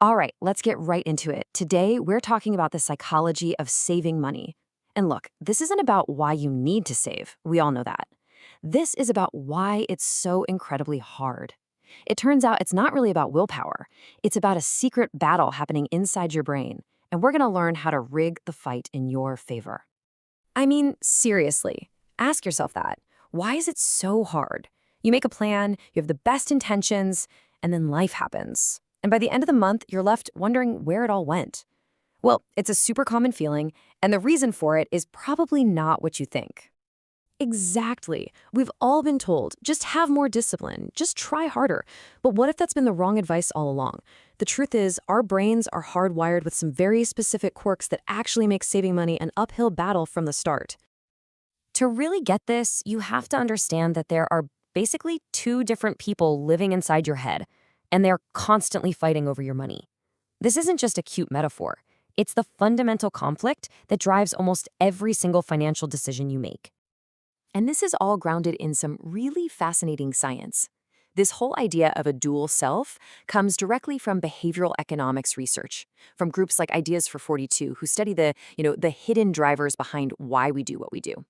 All right, let's get right into it. Today, we're talking about the psychology of saving money. And look, this isn't about why you need to save. We all know that. This is about why it's so incredibly hard. It turns out it's not really about willpower. It's about a secret battle happening inside your brain. And we're going to learn how to rig the fight in your favor. I mean, seriously, ask yourself that. Why is it so hard? You make a plan, you have the best intentions, and then life happens. And by the end of the month, you're left wondering where it all went. Well, it's a super common feeling, and the reason for it is probably not what you think. Exactly. We've all been told, just have more discipline, just try harder. But what if that's been the wrong advice all along? The truth is, our brains are hardwired with some very specific quirks that actually make saving money an uphill battle from the start. To really get this, you have to understand that there are basically two different people living inside your head, and they're constantly fighting over your money. This isn't just a cute metaphor. It's the fundamental conflict that drives almost every single financial decision you make. And this is all grounded in some really fascinating science. This whole idea of a dual self comes directly from behavioral economics research, from groups like Ideas for 42, who study the hidden drivers behind why we do what we do.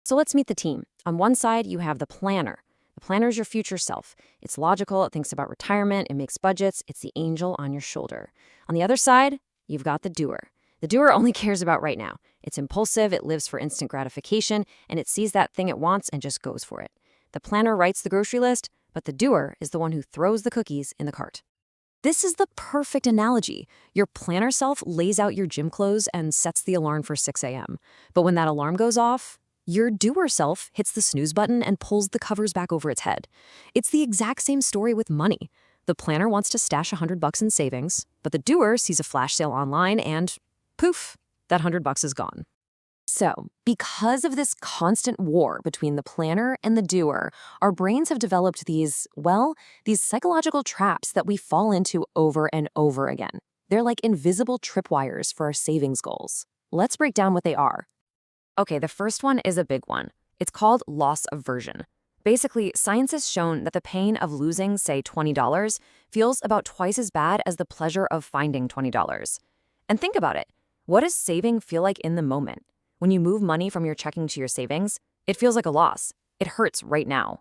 So let's meet the team. On one side, you have the planner. The planner is your future self. It's logical, it thinks about retirement, it makes budgets, it's the angel on your shoulder. On the other side, you've got the doer. The doer only cares about right now. It's impulsive, it lives for instant gratification, and it sees that thing it wants and just goes for it. The planner writes the grocery list, but the doer is the one who throws the cookies in the cart. This is the perfect analogy. Your planner self lays out your gym clothes and sets the alarm for 6 a.m. But when that alarm goes off, your doer self hits the snooze button and pulls the covers back over its head. It's the exact same story with money. The planner wants to stash $100 in savings, but the doer sees a flash sale online and poof, that $100 is gone. So, because of this constant war between the planner and the doer, our brains have developed these psychological traps that we fall into over and over again. They're like invisible tripwires for our savings goals. Let's break down what they are. Okay, the first one is a big one. It's called loss aversion. Basically, science has shown that the pain of losing, say, $20 feels about twice as bad as the pleasure of finding $20. And think about it. What does saving feel like in the moment? When you move money from your checking to your savings, it feels like a loss. It hurts right now.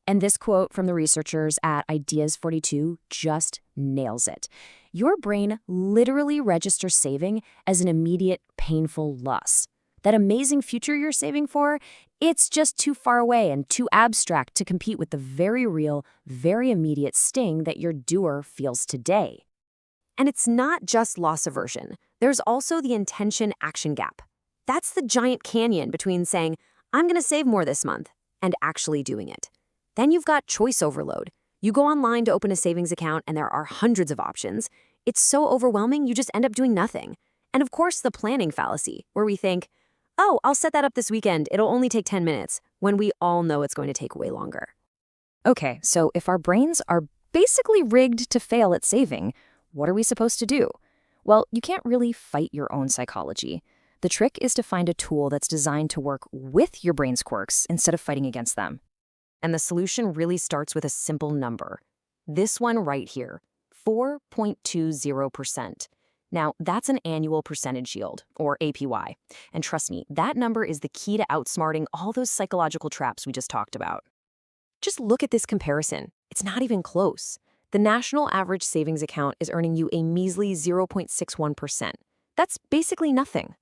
And this quote from the researchers at Ideas 42 just nails it. Your brain literally registers saving as an immediate, painful loss. That amazing future you're saving for, it's just too far away and too abstract to compete with the very real, very immediate sting that your doer feels today. And it's not just loss aversion. There's also the intention-action gap. That's the giant canyon between saying, I'm going to save more this month, and actually doing it. Then you've got choice overload. You go online to open a savings account and there are hundreds of options. It's so overwhelming you just end up doing nothing. And of course, the planning fallacy, where we think, oh, I'll set that up this weekend. It'll only take 10 minutes, when we all know it's going to take way longer. Okay, so if our brains are basically rigged to fail at saving, what are we supposed to do? Well, you can't really fight your own psychology. The trick is to find a tool that's designed to work with your brain's quirks instead of fighting against them. And the solution really starts with a simple number. This one right here, 4.20%. Now, that's an annual percentage yield, or APY. And trust me, that number is the key to outsmarting all those psychological traps we just talked about. Just look at this comparison. It's not even close. The national average savings account is earning you a measly 0.61%. That's basically nothing.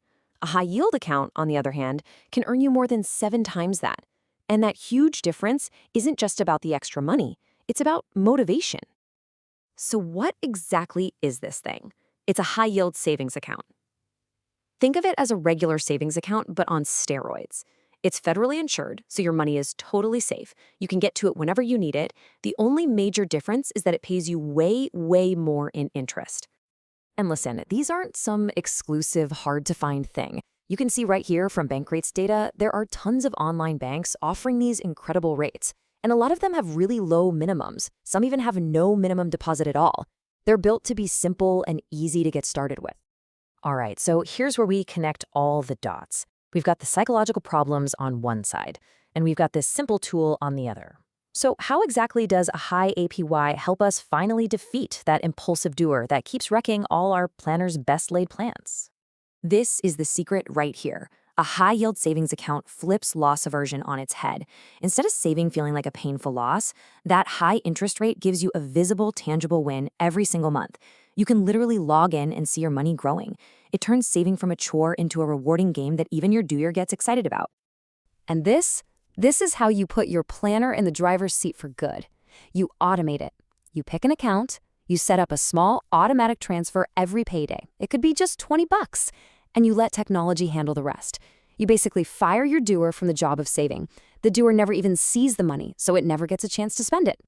A high-yield account, on the other hand, can earn you more than 7 times that. And that huge difference isn't just about the extra money. It's about motivation. So what exactly is this thing? It's a high-yield savings account. Think of it as a regular savings account, but on steroids. It's federally insured, so your money is totally safe. You can get to it whenever you need it. The only major difference is that it pays you way, way more in interest. And listen, these aren't some exclusive, hard-to-find thing. You can see right here from bank rates data, there are tons of online banks offering these incredible rates. And a lot of them have really low minimums. Some even have no minimum deposit at all. They're built to be simple and easy to get started with. All right, so here's where we connect all the dots. We've got the psychological problems on one side, and we've got this simple tool on the other. So how exactly does a high APY help us finally defeat that impulsive doer that keeps wrecking all our planner's best laid plans? This is the secret right here. A high-yield savings account flips loss aversion on its head. Instead of saving feeling like a painful loss, that high interest rate gives you a visible, tangible win every single month. You can literally log in and see your money growing. It turns saving from a chore into a rewarding game that even your doer gets excited about. And this is how you put your planner in the driver's seat for good. You automate it. You pick an account, you set up a small automatic transfer every payday. It could be just 20 bucks, and you let technology handle the rest. You basically fire your doer from the job of saving. The doer never even sees the money, so it never gets a chance to spend it.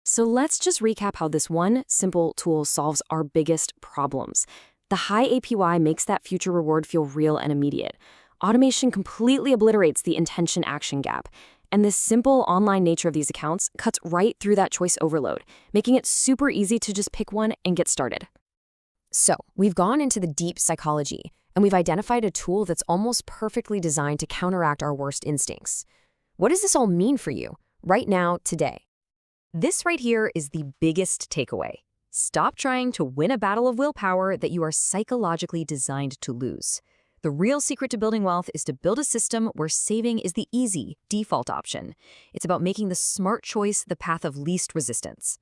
So let's just recap how this one simple tool solves our biggest problems. The high APY makes that future reward feel real and immediate. Automation completely obliterates the intention-action gap. And this simple online nature of these accounts cuts right through that choice overload, making it super easy to just pick one and get started. So, we've gone into the deep psychology, and we've identified a tool that's almost perfectly designed to counteract our worst instincts. What does this all mean for you, right now, today? This right here is the biggest takeaway. Stop trying to win a battle of willpower that you are psychologically designed to lose. The real secret to building wealth is to build a system where saving is the easy, default option. It's about making the smart choice the path of least resistance.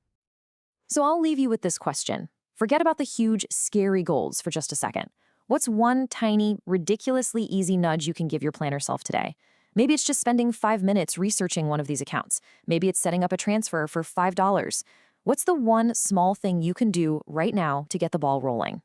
So I'll leave you with this question. Forget about the huge, scary goals for just a second. What's one tiny, ridiculously easy nudge you can give your planner self today? Maybe it's just spending 5 minutes researching one of these accounts. Maybe it's setting up a transfer for $5. What's the one small thing you can do right now to get the ball rolling?